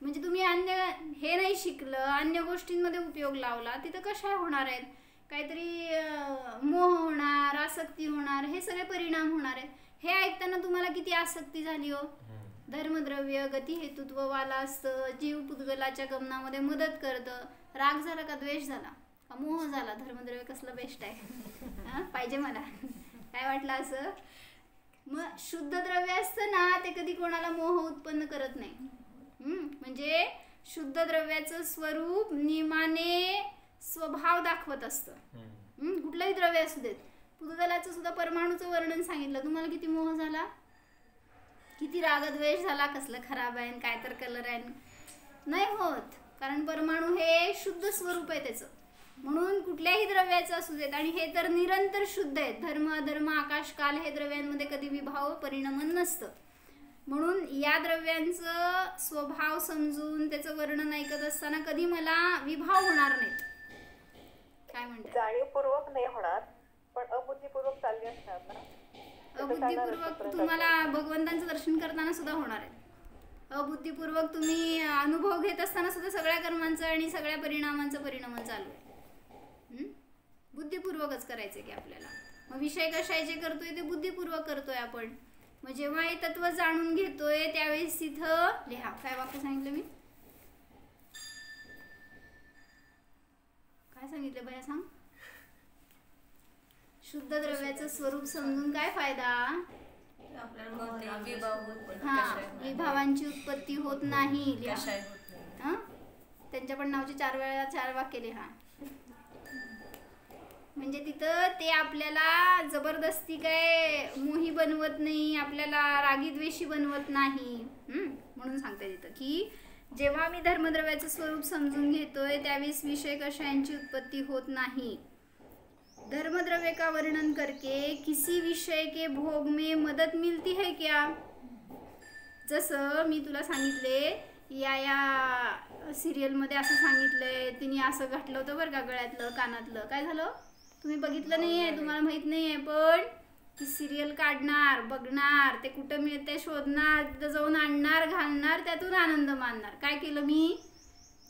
B: म्हणजे तुम्ही अन्य हे नाही शिकलं, अन्य गोष्टींमध्ये उपयोग लावला, तिथं कशा होणार आहेत? काहीतरी मोह होणार, आसक्ती होणार, हे सगळे परिणाम होणार आहेत. हे ऐकताना तुम्हाला किती आसक्ती झाली हो? धर्मद्रव्य गती हेतुत्ववाला असतं, जीव पुद्गलाच्या गमनामध्ये मदत करतं. राग झाला का द्वेष झाला का मोह झाला? धर्मद्रव्य कसलं बेस्ट आहे पाहिजे मला. काय वाटलं असं? मग शुद्ध द्रव्य असतं ना ते कधी कोणाला मोह उत्पन्न करत नाही. म्हणजे शुद्ध द्रव्याचं स्वरूप नियमाने स्वभाव दाखवत असतं. कुठलंही द्रव्य असू देत. पुद्गलाचं सुद्धा परमाणूचं वर्णन सांगितलं, तुम्हाला किती मोह झाला, किती रागद्वेष झाला, कसलं खराब आहे, काय तर कलर आहे, नाही होत. कारण परमाणू हे शुद्ध स्वरूप आहे त्याचं. म्हणून कुठल्याही द्रव्याचं असू देत, आणि हे तर निरंतर शुद्ध आहेत. धर्म अधर्म आकाश काल हे द्रव्यांमध्ये कधी विभाव परिणमन नसतं. म्हणून या द्रव्यांचं स्वभाव समजून त्याचं वर्णन ऐकत असताना कधी मला विभाव होणार नाहीत. काय म्हणतात?
C: जाणीवपूर्वक नाही होणार, पण अबुद्धीपूर्वक चालली असणार ना.
B: अबुद्धीपूर्वक तुम्हाला भगवंतांचं दर्शन करताना सुद्धा होणार आहे. अबुद्धीपूर्वक तुम्ही अनुभव घेत असताना सुद्धा सगळ्या कर्मांचं आणि सगळ्या परिणामांचं परिणाम चालू आहे. बुद्धिपूर्वकच करायचं की आपल्याला. मग विषय कशाचे करतोय ते बुद्धिपूर्वक करतोय आपण. मग जेव्हा हे तत्व जाणून घेतोय त्यावेळेस तिथं लिहा. काय वाक्य सांगितलं मी? काय सांगितलं भैया सांग? शुद्ध द्रव्याचं स्वरूप समजून काय फायदा? विभावांची उत्पत्ती होत नाही. त्यांच्या पण नावाचे 4 वेळा 4 वाक्य लिहा. म्हणजे तिथं ते आपल्याला जबरदस्ती काय मोही बनवत नाही, आपल्याला रागीद्वेषी बनवत नाही. म्हणून सांगते तिथं की जेव्हा मी धर्मद्रव्याचं स्वरूप समजून घेतोय त्यावेळेस विषय कषायांची उत्पत्ती होत नाही. धर्मद्रव्य का वर्णन करके किसी विषय के भोग में मदद मिलती है क्या? जसं मी तुला सांगितले या सिरियलमध्ये असं सांगितलंय, तिने असं घातलं होतं बरं का गळ्यातलं कानातलं. काय झालं तुम्ही बघितलं नाही आहे, तुम्हाला माहीत नाही आहे, पण ती सिरियल काढणार, बघणार, ते कुठं मिळते शोधणार, तिथं जाऊन आणणार, घालणार, त्यातून आनंद मानणार. काय केलं मी?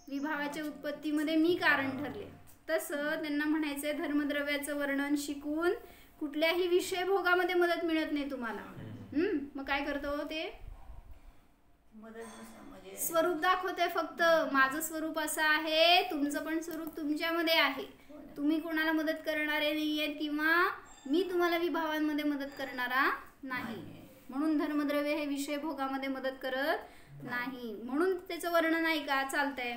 B: विभावाच्या उत्पत्तीमध्ये मी कारण ठरले. तसं त्यांना म्हणायचंय धर्मद्रव्याचं वर्णन शिकून कुठल्याही विषय भोगामध्ये मदत मिळत नाही तुम्हाला. मग काय करतो ते? स्वरूप दाखवते फक्त. माझं स्वरूप असं आहे, तुमचं पण स्वरूप तुमच्यामध्ये आहे. तुम्ही कोणाला मदत करणारे नाही आहेत किंवा मी तुम्हाला विभावांमध्ये मदत करणारा नाही. म्हणून धर्मद्रव्य हे विषय भोगामध्ये मदत करत नाही. म्हणून त्याचं वर्णन ऐका चालतंय.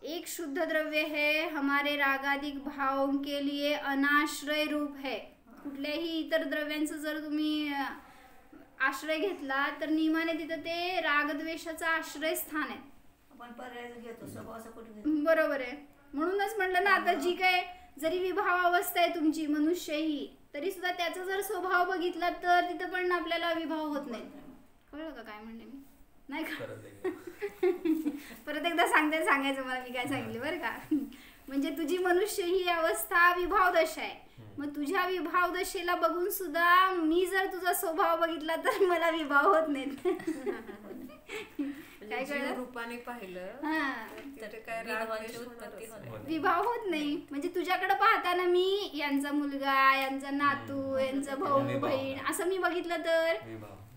B: एक शुद्ध द्रव्य है, हमारे रागादिक भावों के लिए अनाश्रय रूप है. कुठल्याही इतर द्रव्यांचं जर तुम्ही आश्रय घेतला तर नियमाने तिथं ते रागद्वेषाचं आश्रय स्थान आहे.
A: आपण पर्याय घेतो, स्वभावाचा कुठे घेतो.
B: बरोबर आहे. म्हणूनच म्हटलं ना, आता जी काय जरी विभाव अवस्था आहे तुमची मनुष्य ही, तरी सुद्धा त्याचा जर स्वभाव बघितला तर तिथं पण आपल्याला विभाव होत नाही. कळलं का काय म्हणले मी? नाही का? परत एकदा सांगायचं मला मी काय सांगितलं बरं का. म्हणजे तुझी मनुष्य ही अवस्था विभाव दशा आहे. मग तुझ्या विभाव दशेला बघून सुद्धा मी जर तुझा स्वभाव बघितला तर मला विभाव होत नाहीत. काय कळलं?
E: रूपाने पाहिलं
A: तर काय रागाची उत्पत्ती होणार.
B: विभाव होत नाही. म्हणजे तुझ्याकडे पाहताना मी यांचा मुलगा, यांचा नातू, यांचा भाऊ बहीण असं मी बघितलं तर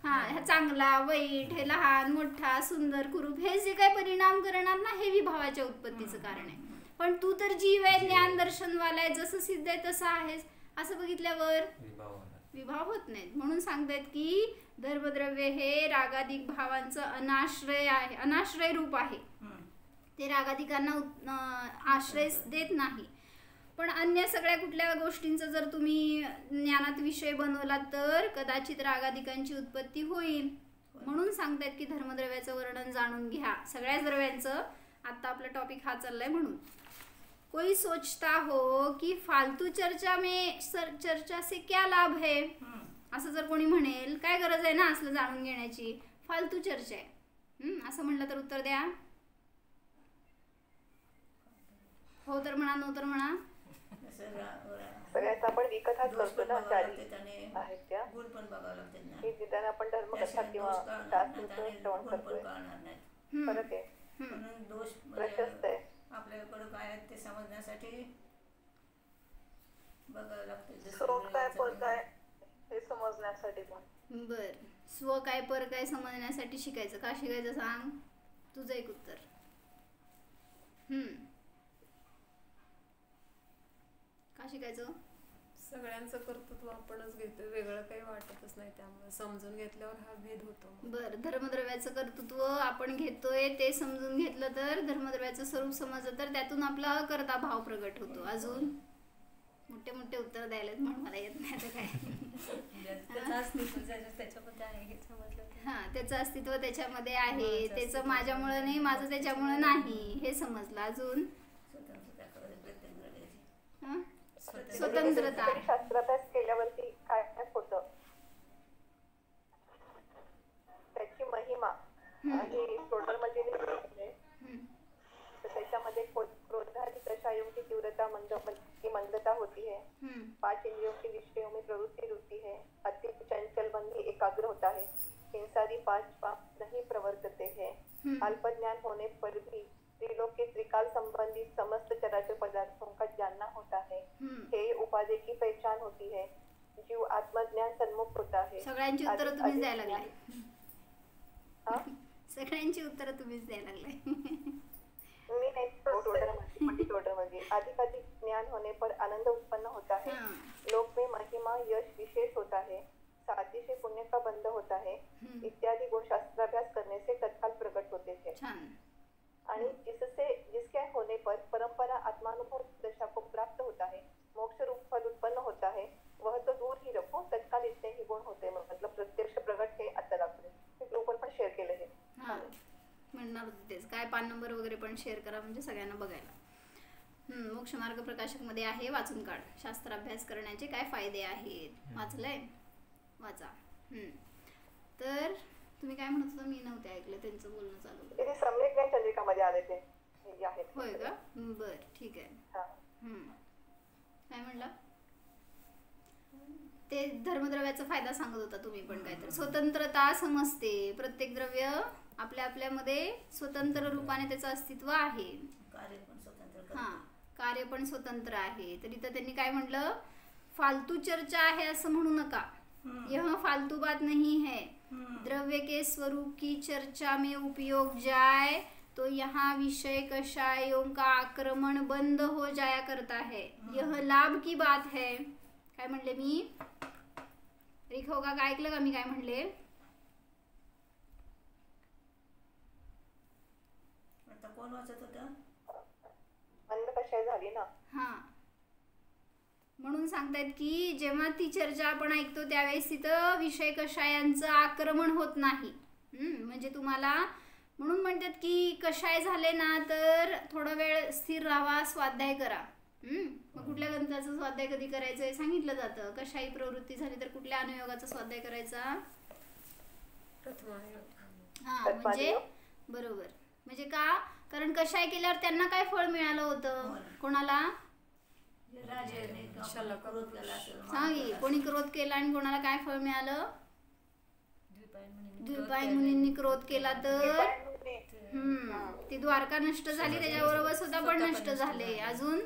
B: हा, ह्या चांगला वाईट, हे लहान मोठा सुंदर कुरूप, हे जे काही परिणाम करणार ना, हे विभावाच्या उत्पत्तीचं कारण आहे. पण तू तर जीव आहे, ज्ञान दर्शनवाला आहे, जसं सिद्ध आहे तसं आहेस, असं बघितल्यावर विभाव होत नाहीत. म्हणून सांगतायत की धर्मद्रव्य हे रागादिक भावांचं अनाश्रय आहे, अनाश्रय रूप आहे. ते रागादिकांना आश्रय देत नाही. पण अन्य सगळ्या कुठल्या गोष्टींचा जर तुम्ही ज्ञानात विषय बनवला तर कदाचित रागादिकांची उत्पत्ती होईल. म्हणून सांगतायत की धर्मद्रव्याचं वर्णन जाणून घ्या, सगळ्याच द्रव्यांचं. आता आपला टॉपिक हा चाललाय. म्हणून कोई सोचता हो की फालतू चर्चा से क्या लाभ है, असं जर कोणी म्हणेल, काय गरज आहे ना असलं जाणून घेण्याची, फालतू चर्चा आहे असं म्हणलं तर उत्तर द्या. हो तर म्हणा, नो तर म्हणा.
C: सगळ्याचा आपण विकथाच करतो ना, चारी आहेत त्या
A: गुण पण बघावं लागते ना.
C: की निदान आपण धर्मकथा किंवा शास्त्राचं श्रवण करतोय. फरक आहे,
A: म्हणून दोष
C: प्रशस्त आहे.
A: आपल्याकडे काय आहे ते समजण्यासाठी बघावं लागते.
C: स्रोत काय पर काय हे समजण्यासाठी पण.
B: बर, स्व काय पर काय समजण्यासाठी शिकायचं. का शिकायचं सांग, तुझं एक उत्तर. का शिकायचं?
E: सगळ्यांचं कर्तृत्व आपणच घेतोय, वेगळं काही वाटतच नाही, त्यामुळे समजून घेतल्यावर हा भेद होतो.
B: बर, धर्मद्रव्याचं कर्तृत्व आपण घेतोय ते समजून घेतलं तर, धर्मद्रव्याचं स्वरूप समजलं तर त्यातून आपला कर्ता भाव प्रगट होतो. अजून मोठे मोठे उत्तर द्यायला म्हणून मला येत नाही आता काय. हा, त्याचं अस्तित्व त्याच्यामध्ये आहे, त्याचं माझ्यामुळे नाही, माझं त्याच्यामुळे नाही, हे समजलं. अजून स्वतंत्रता.
C: शास्त्राभ्यास केल्यावरती काय होतं, त्याची महिमा आणि टोटल मध्ये त्याच्यामध्ये क्रोधाची दशाओं की तीव्रता मंदता होती है, 5 इंद्रियों के विषयों में प्रवृत्ति रुचि है, अति चंचल मन भी एकाग्र होता है, हिंसादी 5 पाप नहीं प्रवर्तते हैं, अल्प ज्ञान होने पर भी त्रिलोक के त्रिकाल संबंधी समस्त चराचर पदार्थों का जानना होता है, हे उपाधि की पहचान होती है, जीव आत्मज्ञान सन्मुख होता है.
B: सगळ्यांची उत्तर तुम्हीच द्यायला लागलाय. सगळ्यांची उत्तर तुम्हीच द्यायला लागलाय.
C: मी नाही, टोटल मध्ये अधिकाधिक ज्ञान होने पर आनंद उत्पन्न होता है, लोक में महिमा यश विशेष होता है, साथी से पुण्य का बंध होता है, इत्यादि गुण शास्त्राभ्यास करने से तत्काल प्रकट होते थे. आणि जिसके होने पर परंपरा आत्मानुभव दशा को प्राप्त होता है, मोक्ष रूप फल उत्पन्न होता है, वह तो दूर ही रखो, तत्काल इतने ही गुण होते. मतलब प्रत्यक्ष प्रगट हे आता दाखवले, लोकांनी पण शेअर केलं हे.
B: म्हणणार होते तेच, काय पान नंबर वगैरे पण शेअर करा म्हणजे सगळ्यांना बघायला. मोक्ष मार्ग प्रकाशक मध्ये आहे, वाचून काढ. शास्त्राभ्यास करण्याचे काय फायदे आहेत, वाचलंय, वाचा. तर तुम्ही काय म्हणत होता, मी नव्हते ऐकलं त्यांचं बोलणं चालू.
C: ते सम्यक ज्ञान चंद्रिकामध्ये आले ते आहेत.
B: होय का? बर, ठीक आहे. काय म्हणला ते? धर्मद्रव्याचा फायदा सांगत होता तुम्ही पण काहीतरी. स्वतंत्रता समजते, प्रत्येक द्रव्य आपल्या आपल्यामध्ये स्वतंत्र रूपाने त्याचं अस्तित्व आहे. कार्य पण स्वतंत्र आहे. तर इथं त्यांनी काय म्हटलं, फालतू चर्चा आहे असं म्हणू नका. यह फालतू बात नहीं है. द्रव्य के स्वरूप की चर्चा में उपयोग जाए तो यहाँ विषय कषायों का आक्रमण बंद हो जाया करता है. यह लाभ की बात है. काय म्हणले मी? रिखो का काय ऐकलं का मी काय म्हणले?
A: आता कोण वाचत होतं?
C: कशाय झाली ना.
B: हा, म्हणून सांगतायत की जेव्हा ती चर्चा आपण ऐकतो त्यावेळेस तिथं विषय कषायांचं आक्रमण होत नाही. म्हणजे तुम्हाला म्हणून म्हणतात की कषाय झाले ना तर थोडा वेळ स्थिर राहावा, स्वाध्याय करा. मग कुठल्या ग्रंथाचं स्वाध्याय कधी करायचं सांगितलं जातं. कशाही प्रवृत्ती झाली तर कुठल्या अनुयोगाचा स्वाध्याय करायचा? हा, म्हणजे बरोबर. म्हणजे का? कारण कशाय केल्यावर त्यांना काय फळ मिळालं होतं? कोणाला? सांगी कोणी क्रोध केला आणि कोणाला काय फळ मिळालं? द्विपायन मुनींनी क्रोध केला तर ती द्वारका नष्ट झाली, त्याच्याबरोबर सुद्धा पण नष्ट झाले. अजून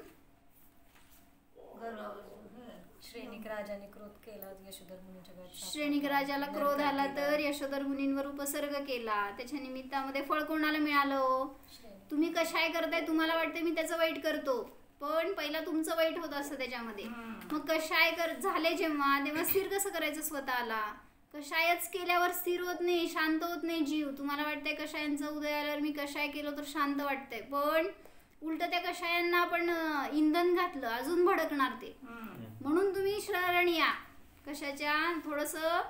F: श्रेणिक राजाने क्रोध केला यशोधर मुनींच्या घरात.
B: श्रेणिक राजाला क्रोध आला तर यशोधर मुनींवर उपसर्ग केला. त्याच्या निमित्तामध्ये फळ कोणाला मिळालं? तुम्ही कशाय करताय? तुम्हाला वाटतं मी त्याचं वाईट करतो, पण पहिला तुमचं वाईट होत असतं त्याच्यामध्ये. मग कशाय झाले जेव्हा, तेव्हा स्थिर कसं करायचं स्वतःला? कशायच केल्यावर स्थिर होत नाही, शांत होत नाही जीव. तुम्हाला वाटतंय कशायांचा उदय आल्यावर मी कशाय केलं तर शांत वाटतंय, पण उलट त्या कशायांना आपण इंधन घातलं, अजून भडकणार ते. म्हणून तुम्ही शरण या कशाच्या, थोडंसं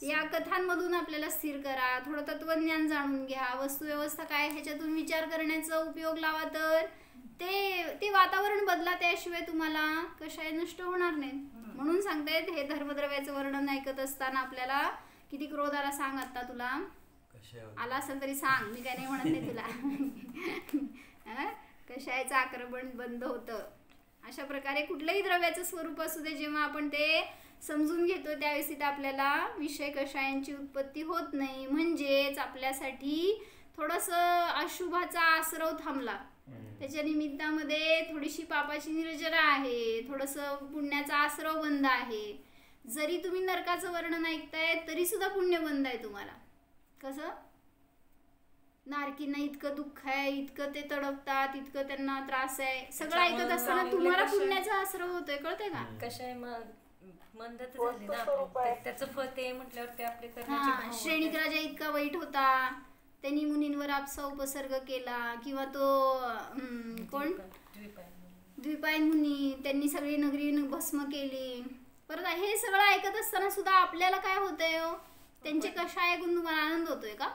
B: या कथांमधून आपल्याला स्थिर करा, थोडं तत्वज्ञान जाणून घ्या, वस्तुव्यवस्था काय ह्याच्यातून विचार करण्याचा उपयोग लावा, तर ते वातावरण बदला, त्याशिवाय तुम्हाला कशाय नष्ट होणार नाही. म्हणून सांगतायत हे धर्मद्रव्याचं वर्णन ऐकत असताना आपल्याला किती क्रोध आला सांग. आता तुला आला असेल तरी सांग, मी काय नाही म्हणत नाही तुला. कशायचं आक्रमण बंद होतं. अशा प्रकारे कुठलंही द्रव्याचं स्वरूप असू दे, जेव्हा आपण ते समजून घेतो त्यावेळेस तिथे आपल्याला विषय कषायांची उत्पत्ती होत नाही. म्हणजेच आपल्यासाठी थोडंसं अशुभाचा आसरव थांबला, त्याच्या निमित्तामध्ये थोडीशी पापाची निर्जरा आहे, थोडंसं पुण्याचा आसरव बंद आहे. जरी तुम्ही नरकाचं वर्णन ऐकताय तरी सुद्धा पुण्य बंद आहे तुम्हाला. कसं? नारकींना इतकं दुःख आहे, इतकं ते तडपतात, इतकं त्यांना त्रास आहे, सगळं ऐकत असताना तुम्हाला पुण्याचा आसरव होतोय. कळतंय का?
F: कशाय मंदत झाली ना, त्याचं फळ ते म्हटल्यावर ते आपले करण्याचे.
B: श्रेणिक राजा इतका वाईट होता, त्यांनी मुनींवर आपसा उपसर्ग केला, किंवा तो कोण द्विपायन मुनी, त्यांनी सगळी नगरी भस्म केली. परत हे सगळं ऐकत असताना सुद्धा आपल्याला काय होतंय? त्यांचे कशा ऐकून तुम्हाला आनंद होतोय का?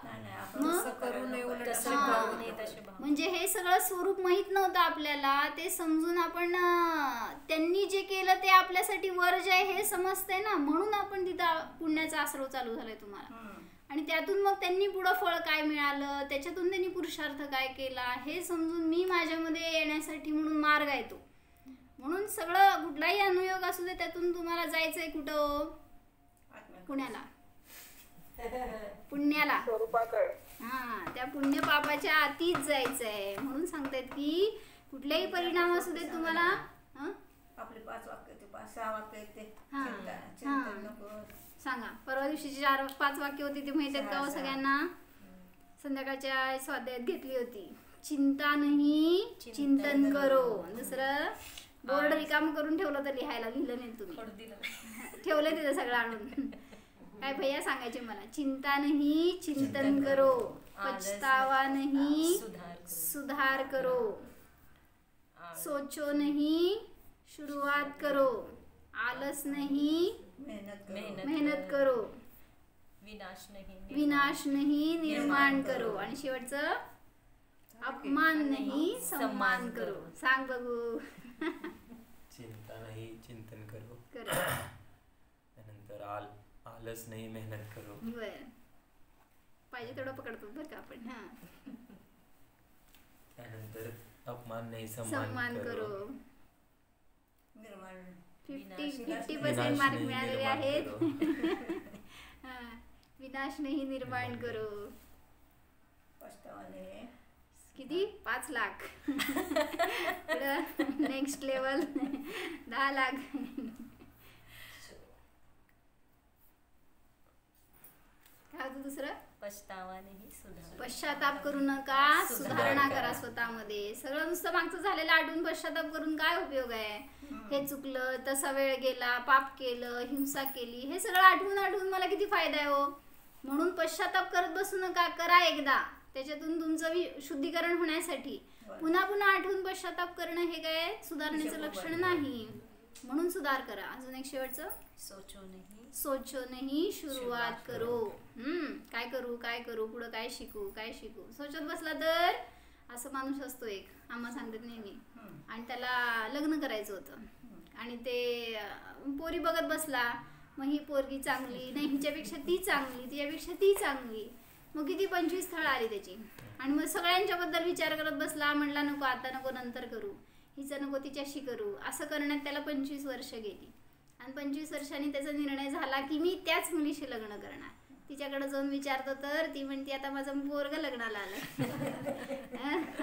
B: म्हणजे हे सगळं स्वरूप माहित नव्हतं आपल्याला, ते समजून आपण त्यांनी जे केलं ते आपल्यासाठी वर्ज आहे हे समजतंय ना, म्हणून आपण तिथं पुण्याचा आसरव चालू झालाय तुम्हाला. आणि त्यातून मग त्यांनी पुढं फळ काय मिळालं, त्याच्यातून त्यांनी पुरुषार्थ काय केला हे समजून मी माझ्यामध्ये येण्यासाठी म्हणून मार्ग आहे तो. म्हणून सगळं कुठलाही अनुयोग असू दे त्यातून तुम्हाला जायचंय कुठं? पुण्याला, पुण्याला. हा, त्या पुण्य पापाच्या आतीच जायचंय. म्हणून सांगतायत की कुठलेही परिणाम असू दे तुम्हाला.
A: आपले 5 वाक्य ते 6 वाक्य ते
B: सांगा. परवा दिवशीची 4-5 वाक्य होती ते माहिती आहेत का हो सगळ्यांना? संध्याकाळच्या स्वाध्यायात घेतली होती. चिंता नाही चिंतन करो. दुसरं बोर्ड रिकाम करून ठेवलं तर लिहायला, लिहिलं नाही तुम्ही, ठेवलं तिथं सगळं आणून. काय भैया सांगायचे मला? चिंता नहीं चिंतन करो, पछतावा नहीं सुधार करो, सोचो नहीं शुरुआत करो, आलस नहीं मेहनत करो, विनाश नहीं निर्माण करो, आणि शेवटचं अपमान नहीं सम्मान करो. सांग बघू.
D: चिंता नाही चिंतन करो, त्यानंतर आलस नाही मेहनत करो.
B: बर, पाहिजे तेवढं पकडतो बरं का आपण. हा,
D: त्यानंतर अपमान नाही
B: सम्मान करो.
A: निर्माण
B: 50% मार्क मिळालेले आहेत. विनाश नाही निर्माण करो.
A: पछतावाने
B: किती? 5 लाख. Next level 10 lakh. काय होतं दुसरं?
F: पछतावा नाही सुधार.
B: पश्चाताप करू नका, सुधारणा करा स्वतःमध्ये. सगळं नुसतं मागचं झालेलं आठवून पश्चाताप करून काय उपयोग आहे? हे चुकलं, तसा वेळ गेला, पाप केलं, हिंसा केली, हे सगळं आठवून मला किती फायदा आहे हो. म्हणून पश्चाताप करत बसू नका, करा एकदा. त्याच्यातून तुमचं शुद्धीकरण होण्यासाठी. पुन्हा पुन्हा आठवून पश्चाताप करणं हे काय सुधारण्याचं लक्षण नाही. म्हणून सुधार करा. अजून एक शेवटचं, सोचोनही सुरुवात करो. काय करू काय करू, पुढं काय शिकू काय शिकू. सोचत बसला तर असं माणूस असतो एक, आम्हा सांगतात नेहमी, आणि त्याला लग्न करायचं होतं आणि ते पोरी बघत बसला. मग ही पोरगी चांगली नाही, हिच्यापेक्षा ती चांगली, तिच्यापेक्षा ती चांगली, मग किती 25 स्थळ आली त्याची. आणि मग सगळ्यांच्याबद्दल विचार करत बसला. म्हणला नको आता, नको नंतर करू, हिचं नको तिच्याशी करू. असं करण्यात त्याला 25 वर्ष गेली. आणि 25 वर्षांनी त्याचा निर्णय झाला की मी त्याच मुलीशी लग्न करणार. तिच्याकडे जाऊन विचारतो तर ती म्हणते आता माझं पोरग लग्नाला आलं.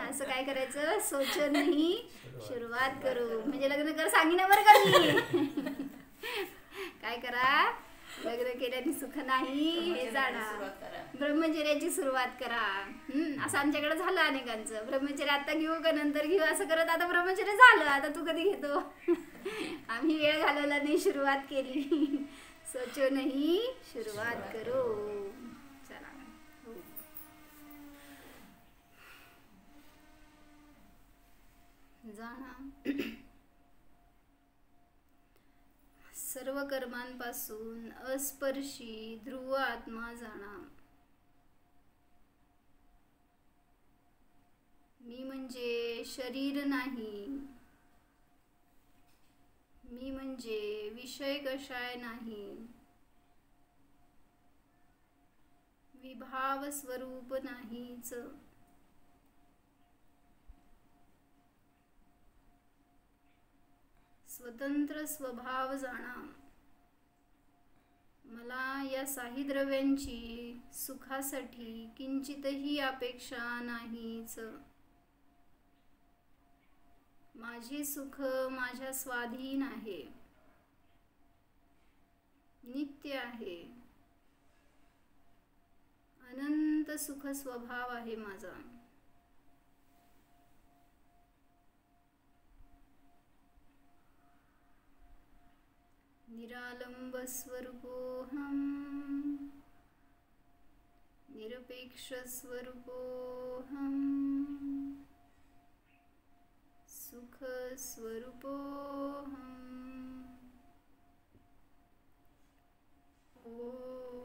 B: असं काय करायचं, सोचूनही सुरुवात करू. म्हणजे लग्न कर सांगितलं बरं का मी. काय करा, लग्न केल्याने सुख नाही हे जाणा, ब्रह्मचर्याची सुरुवात करा. असं आमच्याकडे झालं अनेकांचं. ब्रह्मचर्य आता घेऊ का नंतर घेऊ असं करत आता ब्रह्मचर्य झालं. आता तू कधी घेतो. आम्ही वेळ घालवला नाही, सुरुवात केली. सोचो नाही सुरुवात करो. चला हो. जाणा सर्व कर्मांपासून अस्पर्शी ध्रुव आत्मा जाणा. मी म्हणजे शरीर नाही, मी म्हणजे विषय कषाय नाही, विभाव स्वरूप नाहीच. स्वतंत्र स्वभाव जाणा. मला या साही द्रव्यांची सुखासाठी किंचितही अपेक्षा नाहीच. माझे सुख माझ्या स्वाधीन आहे, नित्य आहे, अनंत सुख स्वभाव आहे माझा. निरालंब स्वरूपोऽहम्, निरपेक्ष स्वरूपोऽहम्, सुख स्वरूपोऽहम्. ओम.